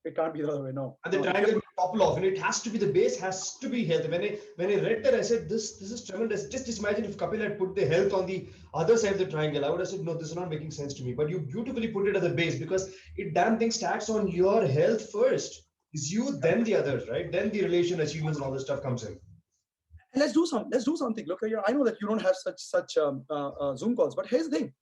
It can't be the other way. No, And the no. triangle will topple off, and it has to be, the base has to be healthy. When I read that, I said this is tremendous. Just imagine if Kapil had put the health on the other side of the triangle. I would have said no, this is not making sense to me. But you beautifully put it at the base, because it damn thing starts on your health first. It's you, then the others, right? Then the relation, achievements, and all this stuff comes in. And let's do something. Look, I know that you don't have such Zoom calls, but here's the thing.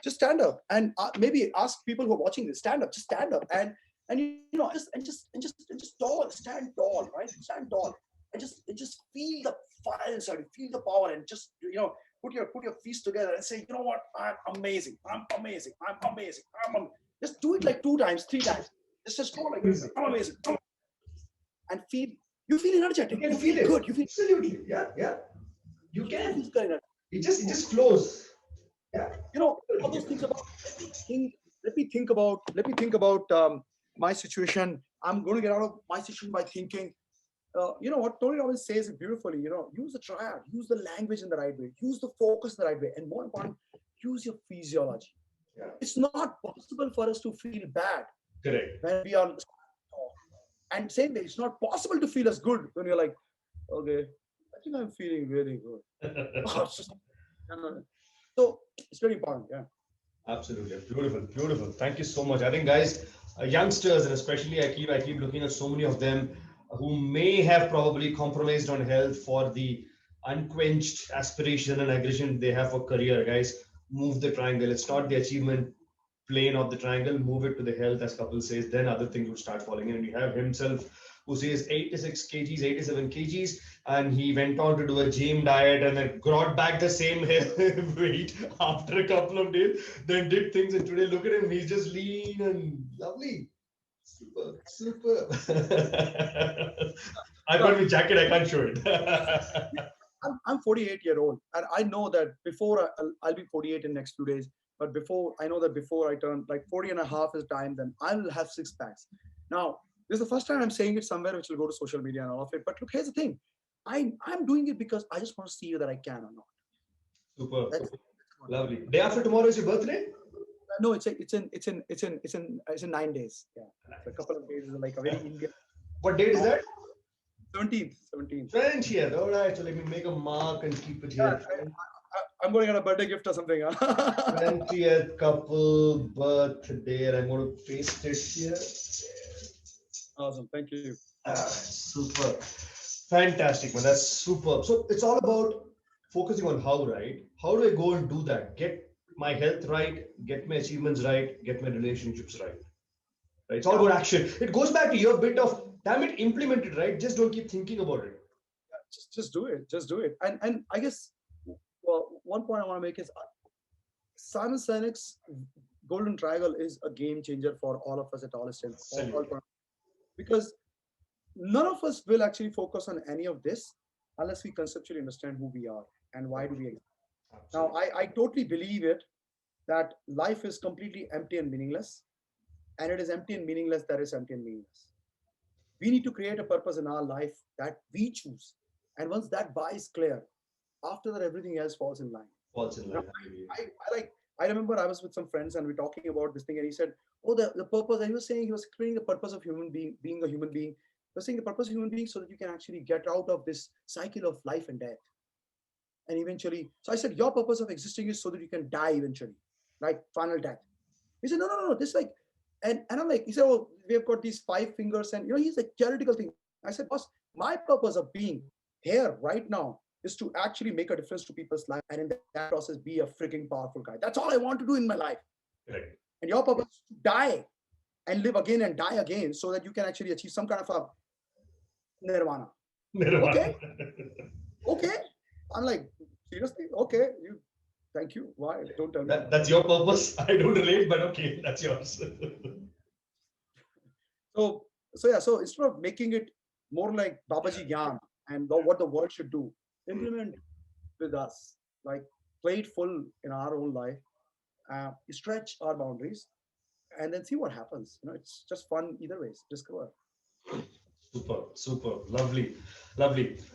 Just stand up and maybe ask people who are watching this. Stand up, just stand up, and just stand tall, right? Stand tall, and just feel the fire inside you, feel the power, and just put your fists together and say, you know what, I'm amazing, I'm amazing, I'm amazing, just do it like 2 times, 3 times. Just go like this, I'm amazing, and feel. You feel energetic. You can You feel feel it. good. You feel Absolutely. Yeah. You can. good. It just flows. Yeah. All those things about. Let me think about my situation. I'm going to get out of my situation by thinking. What Tony Robbins says it beautifully. Use the triad, use the language in the right way, use the focus in the right way, and more important, use your physiology. Yeah. It's not possible for us to feel bad Correct. when we are. And same way, it's not possible to feel as good when you're like, okay, I think I'm feeling really good. So it's very important, yeah. Absolutely. Beautiful. Thank you so much. I think, guys, youngsters, and especially I keep looking at so many of them who may have probably compromised on health for the unquenched aspiration and aggression they have for career. Guys, move the triangle. It's not the achievement plane of the triangle. Move it to the health, as Kapil says. Then other things would start falling in. And you have himself, who says 86 kgs, 87 kgs, and he went on to do a gym diet and then brought back the same weight after a couple of days, then did things, and today look at him, he's just lean and lovely. Super. I've got my jacket, I can't show it. I'm 48-year-old, and I know that before I'll be 48 in next few days, but I know that before I turn like 40 and a half is time, then I'll have 6 packs. Now, this is the first time I'm saying it somewhere which will go to social media and all of it. But look, here's the thing. I'm doing it because I just want to see whether I can or not. Super. Lovely. Day after tomorrow is your birthday? No, it's in 9 days. Yeah. A couple of days is like a very Indian. What date is that? 17th. 20th. All right. So let me make a mark and keep it here. I'm going to get a birthday gift or something. 20th couple birthday, and I'm going to paste it here. Awesome. Thank you. Super. Fantastic, man. That's superb. So it's all about focusing on how, right? How do I go and do that? Get my health right, get my achievements right, get my relationships right. Right? It's all about action. It goes back to your bit of, damn it, implement it, right? Just don't keep thinking about it. Just do it. Just do it. And I guess, well, one point I want to make is Simon Sinek's Golden Triangle is a game changer for all of us at all stages. Because none of us will actually focus on any of this unless we conceptually understand who we are and why do we exist. Now, I totally believe it that life is completely empty and meaningless, and it is empty and meaningless that is empty and meaningless. We need to create a purpose in our life that we choose, and once that why is clear, after that everything else falls in line. Falls in line. I remember I was with some friends and we're talking about this thing, and he said, "Oh, the purpose." And he was saying he was explaining the purpose of being a human being. He was saying the purpose of human being so that you can actually get out of this cycle of life and death. And eventually, so I said, your purpose of existing is so that you can die eventually, right? Final death. He said, no. This like, and I'm like, he said, oh, we have got these 5 fingers, and he's like theoretical thing. I said, boss, my purpose of being here right now is to actually make a difference to people's life, and in that process, be a freaking powerful guy. That's all I want to do in my life. Right. And your purpose is to die and live again and die again, so that you can actually achieve some kind of a nirvana. Okay. I'm like, seriously? Okay. Thank you. Why? Don't tell me. That's your purpose. I don't relate, but okay, that's yours. So instead of making it more like Babaji Gyan and what the world should do, implement with us, like play it full in our own life, stretch our boundaries, and then see what happens. It's just fun either ways. Discover. Super, lovely.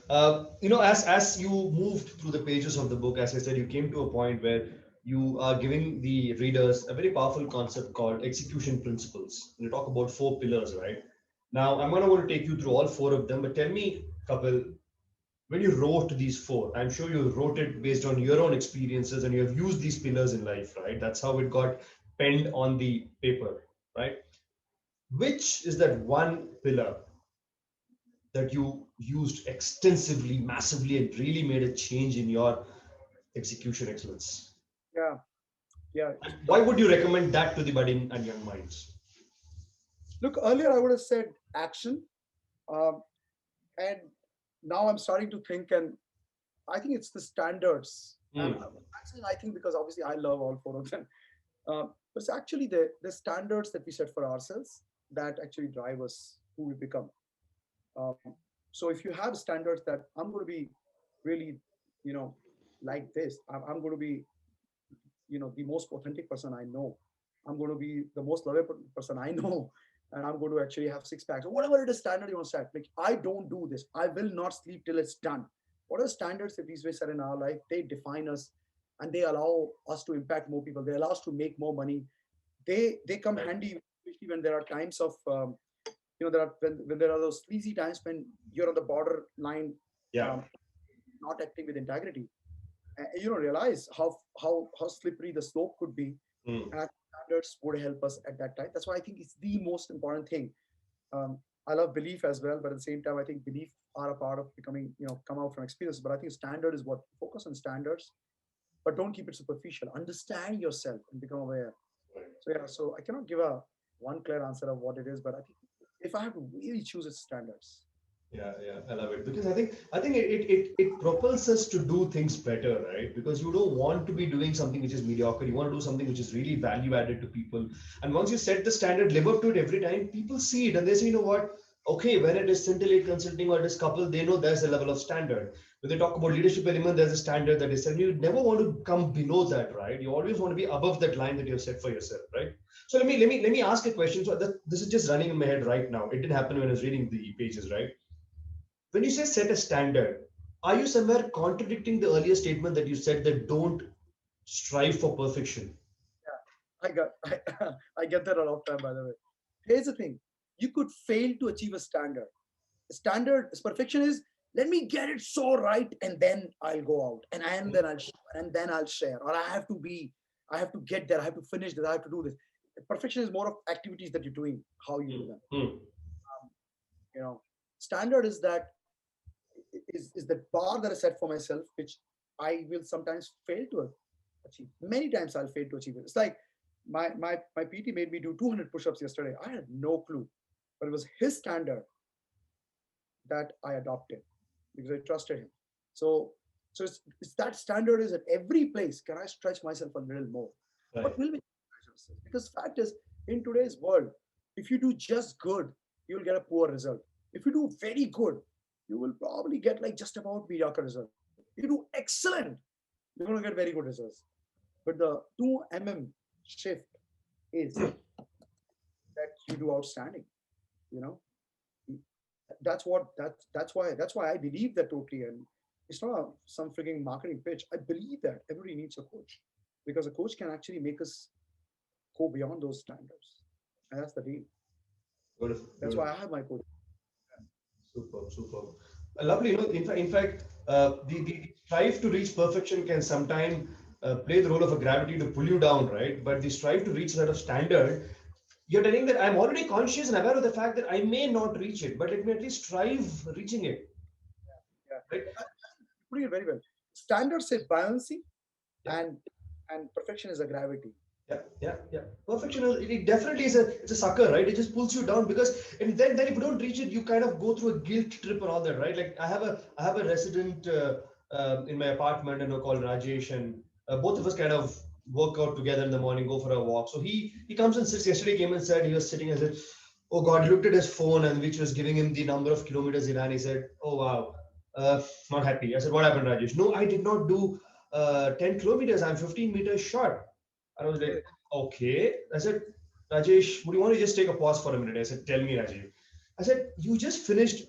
As you moved through the pages of the book, as I said, you came to a point where you are giving the readers a very powerful concept called execution principles. You talk about four pillars, right? Now, I'm going to take you through all four of them, but tell me, Kapil, when you wrote these four, I'm sure you wrote it based on your own experiences and you have used these pillars in life, right? That's how it got penned on the paper, right? Which is that one pillar that you used extensively, massively, and really made a change in your execution excellence? Yeah, yeah. Why would you recommend that to the budding and young minds? Look, earlier I would have said action, um, and now I'm starting to think, and I think it's the standards. And Mm, I'm saying I think because obviously I love all four of them. But it's actually the standards that we set for ourselves that actually drive us who we become. Um, so if you have standards that I'm going to be really, you know, like this, I'm going to be, the most authentic person I know. I'm going to be the most lovable person I know. And I'm going to actually have six packs or whatever it is standard you want to set. Like, I don't do this. I will not sleep till it's done. What are the standards that these ways set in our life? They define us and they allow us to impact more people. They allow us to make more money. They come right. handy, especially when there are times of, there are when there are those sleazy times when you're on the border line, Yeah. um, not acting with integrity. And you don't realize how slippery the slope could be, Mm, and I think standards would help us at that time. That's why I think it's the most important thing. I love belief as well, but at the same time I think belief are a part of becoming, come out from experience. But I think standard is what, focus on standards, but don't keep it superficial. Understand yourself and become aware. right. So yeah, so I cannot give a one clear answer of what it is, but I think if I have to really choose, it's standards. Yeah, yeah, I love it because I think it propels us to do things better, right? Because you don't want to be doing something which is mediocre. You want to do something which is really value added to people. And once you set the standard, live up to it every time, people see it and they say, you know what? Okay, when it is scintillate consulting or it is couple, they know there's a level of standard. When they talk about leadership element, there's a standard that is set. You never want to come below that, right? You always want to be above that line that you have set for yourself, right? So let me ask a question. So this is just running in my head right now. It didn't happen when I was reading the pages, right? When you say set a standard, are you somewhere contradicting the earlier statement that you said that don't strive for perfection? Yeah, I get that a lot of time, by the way. Here's the thing: you could fail to achieve a standard. Standard is perfection is, let me get it so right, and then I'll go out, and then I'll share, or I have to get there, I have to finish this, I have to do this. Perfection is more of activities that you're doing, how you do them. Hmm. Um, you know, standard is is the bar that I set for myself, which I will sometimes fail to achieve. Many times I'll fail to achieve it. It's like my PT made me do 200 push-ups yesterday. I had no clue, but it was his standard that I adopted because I trusted him. So it's that standard is at every place. Can I stretch myself a little more? Right. What will be because fact is, in today's world, if you do just good, you will get a poor result. If you do very good, you will probably get like just about mediocre result. If you do excellent, you're going to get very good results. But the 2 shift is that you do outstanding. You know, that's why I believe that totally. And it's not some freaking marketing pitch. I believe that everybody needs a coach because a coach can actually make us go beyond those standards, and that's the deal. Beautiful. That's why Beautiful. I have my coach. Superb. Superb. Lovely. In fact, the strive to reach perfection can sometimes play the role of a gravity to pull you down, right? But the strive to reach that of standard, you're telling that I'm already conscious and aware of the fact that I may not reach it, but let me at least strive reaching it, Yeah, right? putting it very well. Standards say buoyancy, Yeah. and perfection is a gravity. Yeah, yeah, yeah. Perfection, it definitely is it's a sucker, right? It just pulls you down because, and then if you don't reach it, you kind of go through a guilt trip and all that, right? Like I have a resident in my apartment, called Rajesh, and both of us kind of work out together in the morning, go for a walk. So he comes and sits. Yesterday came and said he was sitting and said, "Oh God," he looked at his phone and which was giving him the number of kilometers he ran. He said, "Oh wow, not happy." I said, "What happened, Rajesh?" "No, I did not do 10 kilometers. I'm 15 meters short." I was like, okay. I said, "Rajesh, would you want to just take a pause for a minute?" I said, "Tell me, Rajesh." I said, "You just finished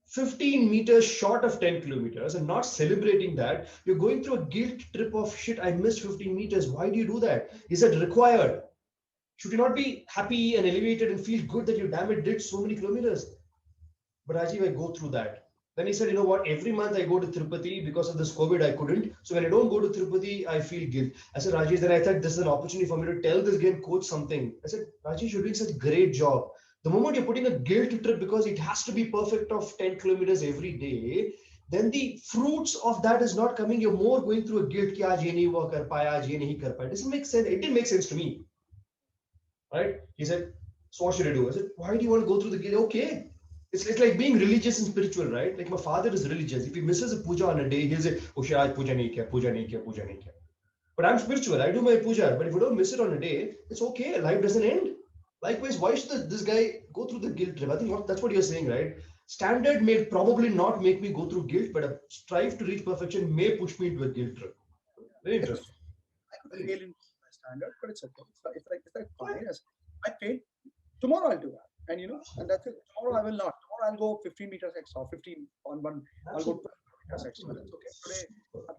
15 meters short of 10 kilometers and not celebrating that, you're going through a guilt trip of shit, I missed 15 meters. Why do you do that? Is that required? Should you not be happy and elevated and feel good that you damn it did so many kilometers? But Rajiv, I go through that. Then he said, you know what? Every month I go to Tirupati because of this COVID, I couldn't. So when I don't go to Tirupati, I feel guilt. I said, Rajesh, then I thought this is an opportunity for me to tell this game coach something. I said, Rajesh, you're doing such a great job. The moment you're putting a guilt trip because it has to be perfect of 10 kilometers every day, then the fruits of that is not coming. You're more going through a guilt. Ki aaj ye nahi hua kar paya, aaj ye nahi kar paya. It doesn't make sense. It didn't make sense to me. Right? He said, so what should I do? I said, why do you want to go through the guilt? Okay. It's like being religious and spiritual, right? Like my father is religious. If he misses a puja on a day, he'll say, oh, shit, aaj puja nahi kiya, puja nahi kiya, puja nahi kiya. But I'm spiritual. I do my puja. But if you don't miss it on a day, it's okay. Life doesn't end. Likewise, why should this guy go through the guilt trip? I think that's what you're saying, right? Standard may probably not make me go through guilt, but a strive to reach perfection may push me into a guilt trip. Very It's interesting. I could fail in my standard, but it's okay. It's like fine. I fail. Tomorrow I'll do that. And and that's it. Tomorrow I will not. Tomorrow I'll go 15 meters extra, 15 on one. I'll go 12 meters extra. That's okay.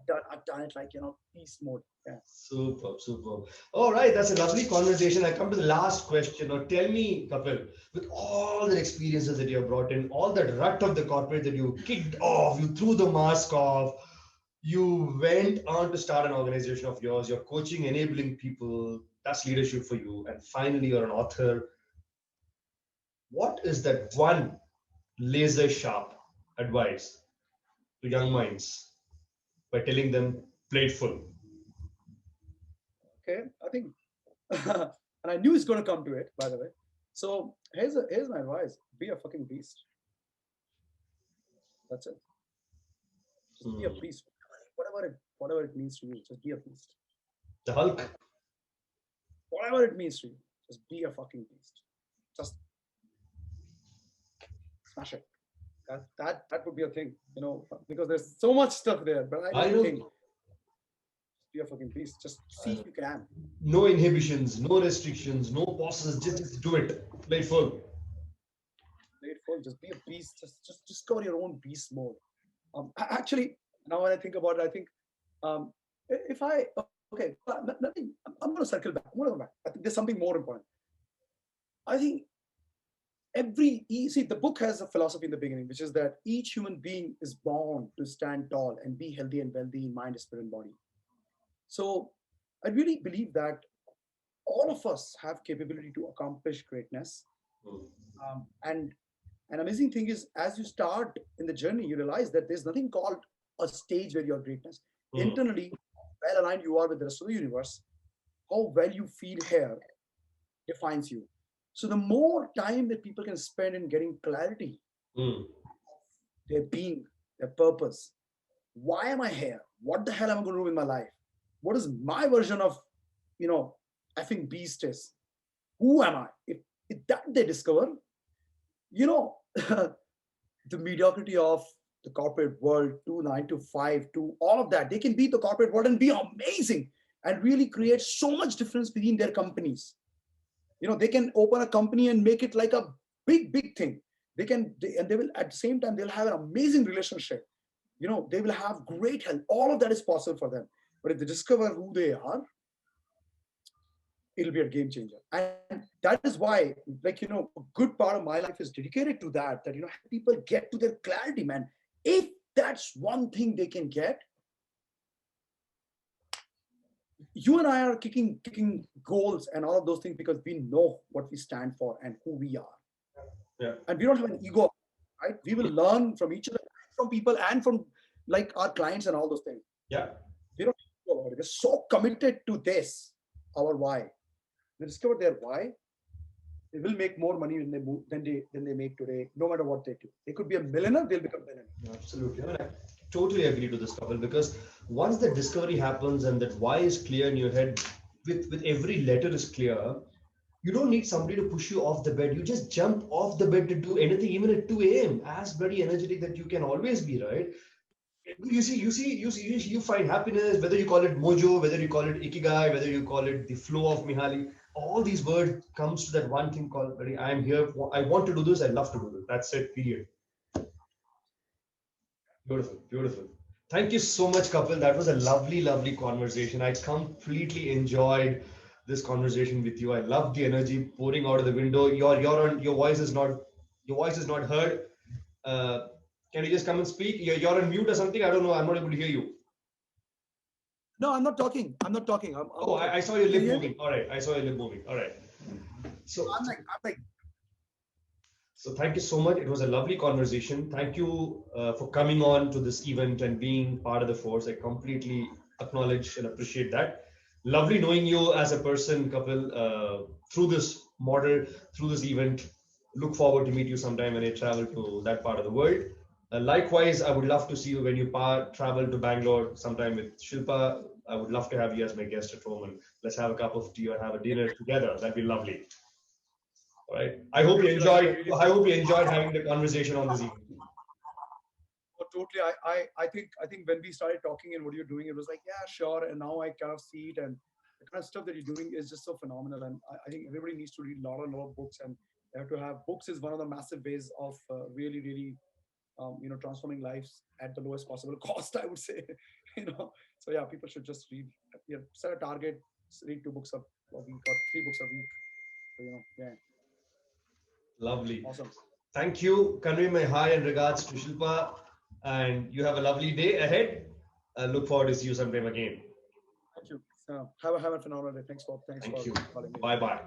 Today I've done it like peace mode. Yeah. Superb, superb. All right, that's a lovely conversation. I come to the last question. Now, tell me, Kapil, with all the experiences that you have brought in, all that rut of the corporate that you kicked off, you threw the mask off, you went on to start an organization of yours, you're coaching, enabling people, that's leadership for you. And finally, you're an author. What is that one laser sharp advice to young minds by telling them, play it full? Okay. I think, and I knew it's going to come to it. By the way. So here's my advice: be a fucking beast. That's it. Just be a Hmm. beast. Whatever it means to you. Just be a beast. The Hulk. Whatever it means to you. Just be a fucking beast. Just smash it. That would be a thing, because there's so much stuff there. But I I don't think know. be a fucking beast. Just see I if know. you can. No inhibitions, no restrictions, no pauses. Just do it. Play full. Play it full. Just be a beast. Just discover your own beast mode. Actually, now when I think about it, I think if I okay, nothing. I'm going to circle back. I'm going to go back. I think there's something more important. I think see the book has a philosophy in the beginning, which is that each human being is born to stand tall and be healthy and wealthy in mind, spirit, and body. So I really believe that all of us have capability to accomplish greatness. Hmm. And an amazing thing is, as you start in the journey, you realize that there's nothing called a stage where you're greatness. Hmm. Internally, well aligned you are with the rest of the universe, how well you feel here defines you. So the more time that people can spend in getting clarity, Hmm. their being, their purpose, why am I here? What the hell am I going to do with my life? What is my version of, you know, effing beast is? Who am I? If that they discover, you know, the mediocrity of the corporate world, to 9 to 5, to all of that, they can beat the corporate world and be amazing and really create so much difference within their companies. They can open a company and make it like a big thing. And they will, at the same time, they'll have an amazing relationship. They will have great health. All of that is possible for them. But if they discover who they are, it'll be a game changer. And that is why, a good part of my life is dedicated to that people get to their clarity, man. If that's one thing they can get, you and I are kicking goals and all of those things because we know what we stand for and who we are. Yeah. And we don't have an ego, right? We will learn from each other, from people, and from like our clients and all those things. Yeah. We don't know about it. We're so committed to this, our why. They discover their why, they will make more money when they move than they make today, no matter what they do. They could be a millionaire, they'll become a millionaire. Absolutely. I mean, I totally agree to this, couple, because once the discovery happens and that why is clear in your head, with every letter is clear, you don't need somebody to push you off the bed. You just jump off the bed to do anything, even at 2 a.m. As bloody energetic that you can always be, right? You find happiness, whether you call it mojo, whether you call it ikigai, whether you call it the flow of Mihaly. All these words comes to that one thing called, I am here. I want to do this. I love to do this. That's it. Period. Beautiful, beautiful. Thank you so much, Kapil. That was a lovely, lovely conversation. I completely enjoyed this conversation with you. I love the energy pouring out of the window. Your voice is not heard. Uh, can you just come and speak? You're on mute or something. I don't know. I'm not able to hear you. No, I'm not talking. I'm not talking. I'm Oh, okay. I saw your Can you lip hear moving. me? All right, I saw your lip moving. All right. So I'm like, So thank you so much. It was a lovely conversation. Thank you for coming on to this event and being part of the force. I completely acknowledge and appreciate that. Lovely knowing you as a person, Kapil, through this model, through this event. Look forward to meet you sometime when I travel to that part of the world. Likewise, I would love to see you when you travel to Bangalore sometime with Shilpa. I would love to have you as my guest at home and let's have a cup of tea or have a dinner together. That'd be lovely. All right. I hope you Absolutely, Rajat. I enjoyed. really I appreciate hope you it. enjoyed having the conversation on this evening. Oh, totally. I think when we started talking and what you're doing, it was like, yeah, sure. And now I kind of see it, and the kind of stuff that you're doing is just so phenomenal. And I think everybody needs to read a lot and lot of books, and they have to have books is one of the massive ways of really, really, transforming lives at the lowest possible cost. I would say, So yeah, people should just read. Yeah, set a target. Read 2 books a week or 3 books a week. So, yeah, Lovely. awesome. Thank you. Convey my hi and regards to Shilpa, and you have a lovely day ahead. I look forward to see you sometime again. Thank you. Have a phenomenal day. Thanks for Thank you. calling me. Bye bye.